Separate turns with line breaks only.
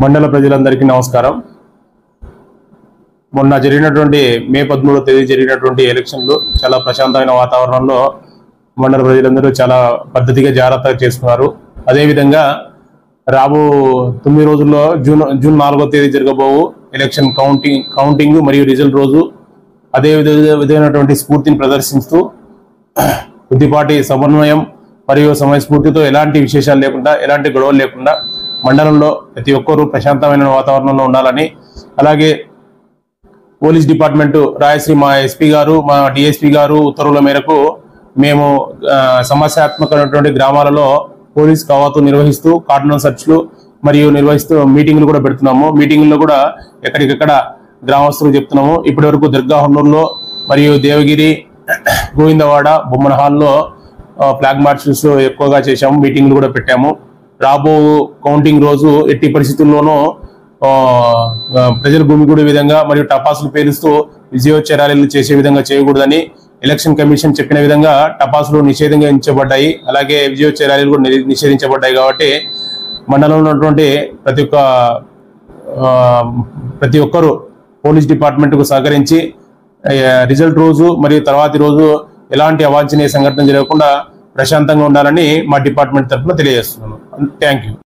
మండల ప్రజలందరికీ నమస్కారం. మొన్న జరిగినటువంటి మే 13వ తేదీ జరిగినటువంటి ఎలక్షన్లు చాలా ప్రశాంతమైన వాతావరణంలో మండల ప్రజలందరూ చాలా పద్ధతిగా జాగ్రత్తగా చేసుకున్నారు. అదేవిధంగా రాబో 9 రోజుల్లో జూన్ 4వ తేదీ జరగబోవు ఎలక్షన్ కౌంటింగ్ మరియు రిజల్ట్ రోజు అదే విధమైనటువంటి స్ఫూర్తిని ప్రదర్శిస్తూ కొద్దిపాటి సమన్వయం మరియు సమయస్ఫూర్తితో ఎలాంటి విశేషాలు లేకుండా ఎలాంటి గొడవలు లేకుండా మండలంలో ప్రతి ఒక్కరూ ప్రశాంతమైన వాతావరణంలో ఉండాలని, అలాగే పోలీస్ డిపార్ట్మెంట్ రాయశ్రీ మా ఎస్పీ గారు మా డిఎస్పీ గారు ఉత్తర్వుల మేరకు మేము సమస్యాత్మకమైనటువంటి గ్రామాలలో పోలీస్ కవాతు నిర్వహిస్తూ కార్డన్ సర్చ్లు మరియు నిర్వహిస్తూ మీటింగ్లు కూడా పెడుతున్నాము. మీటింగ్లో కూడా ఎక్కడికెక్కడ గ్రామస్తులకు చెప్తున్నాము. ఇప్పటి వరకు దుర్గా హొన్నూరులో మరియు దేవగిరి గోవిందవాడ బొమ్మన హాల్లో ఫ్లాగ్ మార్చెస్ ఎక్కువగా చేశాము. మీటింగ్లు కూడా పెట్టాము. రాబో కౌంటింగ్ రోజు ఎట్టి పరిస్థితుల్లోనూ ప్రజలు గుమిగూడే విధంగా మరియు టపాసులు పేలుస్తూ విజయోత్సవ ర్యాలీలు చేసే విధంగా చేయకూడదని ఎలక్షన్ కమిషన్ చెప్పిన విధంగా టపాసులు నిషేధించబడ్డాయి. అలాగే విజయోత్సవ ర్యాలీలు కూడా నిషేధించబడ్డాయి. కాబట్టి మండలంలో ఉన్నటువంటి ప్రతి ఒక్కరూ పోలీస్ డిపార్ట్మెంట్కు సహకరించి రిజల్ట్ రోజు మరియు తర్వాతి రోజు ఎలాంటి అవాంఛనీయ సంఘటన జరగకుండా ప్రశాంతంగా ఉండాలని మా డిపార్ట్మెంట్ తరఫున తెలియజేస్తున్నాను. Thank you.